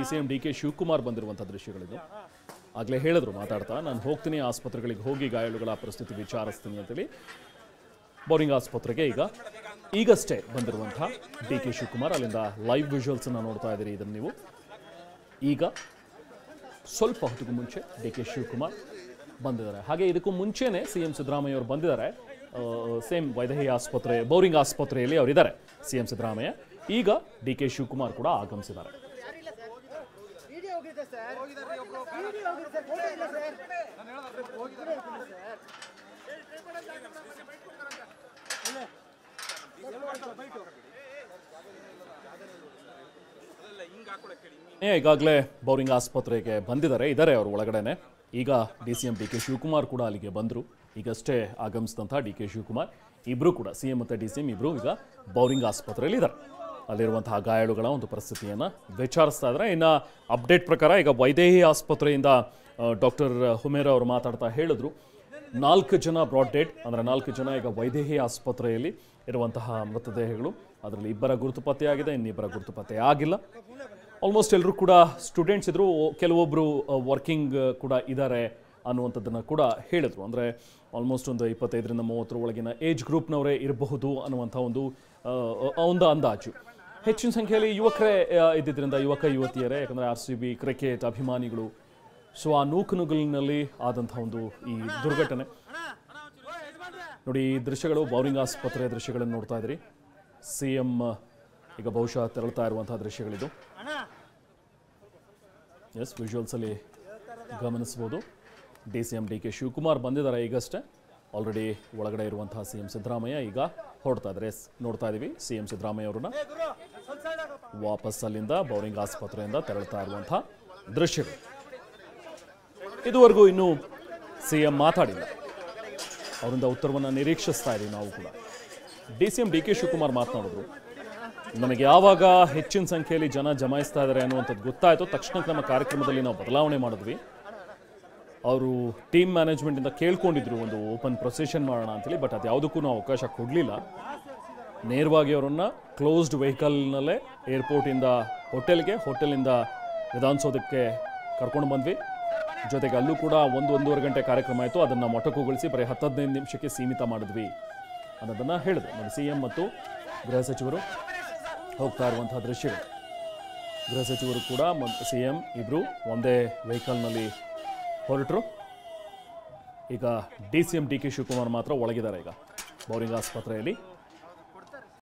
CM D K Shivakumar ಬಂದಿರುವಂಥ ದೃಶ್ಯಗಳಿದು. ಆಗಲೇ ಹೇಳಿದ್ರು ಮಾತಾಡ್ತಾ, ನಾನು ಹೋಗ್ತೀನಿ ಆಸ್ಪತ್ರೆಗಳಿಗೆ ಹೋಗಿ ಗಾಯಾಳುಗಳ ಪರಿಸ್ಥಿತಿ ವಿಚಾರಿಸ್ತೀನಿ ಅಂತೇಳಿ. ಬೋರಿಂಗ್ ಆಸ್ಪತ್ರೆಗೆ ಈಗಷ್ಟೇ ಬಂದಿರುವಂಥ ಡಿ ಕೆ ಶಿವಕುಮಾರ್, ಅಲ್ಲಿಂದ ಲೈವ್ ವಿಜುವಲ್ಸನ್ನು ನೋಡ್ತಾ ಇದ್ದೀರಿ. ಇದನ್ನು ನೀವು ಈಗ ಸ್ವಲ್ಪ ಹೊತ್ತಿಗೂ ಮುಂಚೆ ಡಿ ಕೆ ಶಿವಕುಮಾರ್ ಬಂದಿದ್ದಾರೆ. ಹಾಗೆ ಇದಕ್ಕೂ ಮುಂಚೆನೇ ಸಿಎಂ ಸಿದ್ದರಾಮಯ್ಯ ಅವರು ಬಂದಿದ್ದಾರೆ. ಸೇಮ್ ವೈದೇಹಿ ಆಸ್ಪತ್ರೆ, ಬೋರಿಂಗ್ ಆಸ್ಪತ್ರೆಯಲ್ಲಿ ಅವರಿದ್ದಾರೆ ಸಿಎಂ ಸಿದ್ದರಾಮಯ್ಯ. ಈಗ ಡಿ ಕೆ ಶಿವಕುಮಾರ್ ಕೂಡ ಆಗಮಿಸಿದ್ದಾರೆ. ಈಗಾಗಲೇ ಬೋರಿಂಗ್ ಆಸ್ಪತ್ರೆಗೆ ಇದ್ದಾರೆ ಅವರು ಒಳಗಡೆನೆ. ಈಗ DCM ಡಿ ಕೆ ಶಿವಕುಮಾರ್ ಕೂಡ ಅಲ್ಲಿಗೆ ಬಂದರು. ಈಗಷ್ಟೇ ಆಗಮಿಸಿದಂಥ ಡಿ ಕೆ ಶಿವಕುಮಾರ್ ಇಬ್ಬರು ಕೂಡ, ಸಿಎಂ ಮತ್ತು DCM ಇಬ್ಬರು ಈಗ ಬೋರಿಂಗ್ ಆಸ್ಪತ್ರೆಯಲ್ಲಿ ಇದ್ದಾರೆ. ಅಲ್ಲಿರುವಂತಹ ಗಾಯಾಳುಗಳ ಒಂದು ಪರಿಸ್ಥಿತಿಯನ್ನು ವಿಚಾರಿಸ್ತಾ ಇದ್ದಾರೆ. ಇನ್ನು ಅಪ್ಡೇಟ್ ಪ್ರಕಾರ ಈಗ ವೈದೇಹಿ ಆಸ್ಪತ್ರೆಯಿಂದ ಡಾಕ್ಟರ್ ಹುಮೇರಾ ಅವರು ಮಾತಾಡ್ತಾ ಹೇಳಿದ್ರು, 4 ಜನ ಬ್ರಾಡ್ ಡೆಡ್, ಅಂದರೆ 4 ಜನ ಈಗ ವೈದೇಹಿ ಆಸ್ಪತ್ರೆಯಲ್ಲಿ ಇರುವಂತಹ ಮೃತದೇಹಗಳು. ಅದರಲ್ಲಿ 2 ಗುರುತು ಪತ್ತೆಯಾಗಿದೆ, ಇನ್ನಿಬ್ಬರ ಗುರುತು ಪತ್ತೆ ಆಗಿಲ್ಲ. ಆಲ್ಮೋಸ್ಟ್ ಎಲ್ಲರೂ ಕೂಡ ಸ್ಟೂಡೆಂಟ್ಸ್ ಇದ್ದರು, ಕೆಲವೊಬ್ಬರು ವರ್ಕಿಂಗ್ ಕೂಡ ಇದ್ದಾರೆ ಅನ್ನುವಂಥದ್ದನ್ನು ಕೂಡ ಹೇಳಿದ್ರು. ಅಂದರೆ ಆಲ್ಮೋಸ್ಟ್ ಒಂದು 25ರಿಂದ 30 ಒಳಗಿನ ಏಜ್ ಗ್ರೂಪ್ನವರೇ ಇರಬಹುದು ಅನ್ನುವಂಥ ಒಂದು ಅಂದಾಜು. ಹೆಚ್ಚಿನ ಸಂಖ್ಯೆಯಲ್ಲಿ ಯುವಕರೇ ಇದ್ದಿದ್ದರಿಂದ, ಯುವತಿಯರೇ, ಯಾಕಂದರೆ RCB ಕ್ರಿಕೆಟ್ ಅಭಿಮಾನಿಗಳು. ಸೊ ಆ ನೂಕುನುಗ್ಗಲಿನಲ್ಲಿ ಆದಂಥ ಈ ದುರ್ಘಟನೆ ನೋಡಿ. ಈ ದೃಶ್ಯಗಳು ಬೋರಿಂಗ್ ಆಸ್ಪತ್ರೆಯ ದೃಶ್ಯಗಳನ್ನು ನೋಡ್ತಾ ಇದ್ರಿ. ಸಿಎಂ ಈಗ ಬಹುಶಃ ತೆರಳುತ್ತಾ ಇರುವಂತಹ ದೃಶ್ಯಗಳಿದು. ಎಸ್, ವಿಜುವಲ್ಸಲ್ಲಿ ಗಮನಿಸ್ಬೋದು. DCM ಡಿ ಕೆ ಶಿವಕುಮಾರ್ ಬಂದಿದ್ದಾರೆ ಈಗಷ್ಟೇ. ಆಲ್ರೆಡಿ ಒಳಗಡೆ ಇರುವಂತಹ ಸಿಎಂ ಸಿದ್ದರಾಮಯ್ಯ ಈಗ ಹೊರಡ್ತಾ ಇದ್ದಾರೆ. ನೋಡ್ತಾ ಇದ್ದೀವಿ ಸಿಎಂ ಸಿದ್ದರಾಮಯ್ಯ ಅವರನ್ನ ವಾಪಸ್ ಅಲ್ಲಿಂದ ಬೋರಿಂಗ್ ಆಸ್ಪತ್ರೆಯಿಂದ ತೆರಳುತ್ತಾ ಇರುವಂತಹ ದೃಶ್ಯಗಳು. ಇದುವರೆಗೂ ಇನ್ನೂ ಸಿಎಂ ಮಾತಾಡಿಲ್ಲ, ಅವರಿಂದ ಉತ್ತರವನ್ನು ನಿರೀಕ್ಷಿಸ್ತಾ ಇದ್ದೀವಿ ನಾವು ಕೂಡ. DCM ಡಿ ಕೆ ಶಿವಕುಮಾರ್ ಮಾತನಾಡಿದ್ರು, ನಮಗೆ ಯಾವಾಗ ಹೆಚ್ಚಿನ ಸಂಖ್ಯೆಯಲ್ಲಿ ಜನ ಜಮಾಯಿಸ್ತಾ ಇದ್ದಾರೆ ಅನ್ನುವಂಥದ್ದು ಗೊತ್ತಾಯಿತು, ತಕ್ಷಣಕ್ಕೆ ನಮ್ಮ ಕಾರ್ಯಕ್ರಮದಲ್ಲಿ ನಾವು ಬದಲಾವಣೆ ಮಾಡಿದ್ವಿ. ಅವರು ಟೀಮ್ ಮ್ಯಾನೇಜ್ಮೆಂಟಿಂದ ಕೇಳ್ಕೊಂಡಿದ್ರು ಒಂದು ಓಪನ್ ಪ್ರೊಸೆಷನ್ ಮಾಡೋಣ ಅಂತೇಳಿ, ಬಟ್ ಅದು ಯಾವುದಕ್ಕೂ ನಾವು ಅವಕಾಶ ಕೊಡಲಿಲ್ಲ. ನೇರವಾಗಿ ಅವರನ್ನು ಕ್ಲೋಸ್ಡ್ ವೆಹಿಕಲ್ನಲ್ಲೇ ಏರ್ಪೋರ್ಟಿಂದ ಹೋಟೆಲಿಂದ ವಿಧಾನಸೌಧಕ್ಕೆ ಕರ್ಕೊಂಡು ಬಂದ್ವಿ. ಜೊತೆಗೆ ಅಲ್ಲೂ ಕೂಡ 1-1.5 ಗಂಟೆ ಕಾರ್ಯಕ್ರಮ ಆಯಿತು. ಅದನ್ನು ಮೊಟಕುಗೊಳಿಸಿ ಬರೀ 10-15 ನಿಮಿಷಕ್ಕೆ ಸೀಮಿತ ಮಾಡಿದ್ವಿ ಅನ್ನೋದನ್ನು ಹೇಳಿದ್ರು. ನೋಡಿ, ಸಿಎಂ ಮತ್ತು ಗೃಹ ಸಚಿವರು ಹೋಗ್ತಾ ಇರುವಂತಹ ದೃಶ್ಯಗಳು. ಗೃಹ ಸಚಿವರು ಕೂಡ ಮತ್ತು ಸಿಎಂ ಇಬ್ಬರು ಒಂದೇ ವೆಹಿಕಲ್ನಲ್ಲಿ ಹೊರಟರು. ಈಗ DCM ಡಿ ಕೆ ಶಿವಕುಮಾರ್ ಮಾತ್ರ ಒಳಗಿದ್ದಾರೆ ಈಗ ಬೋರಿಂಗ್ ಆಸ್ಪತ್ರೆಯಲ್ಲಿ.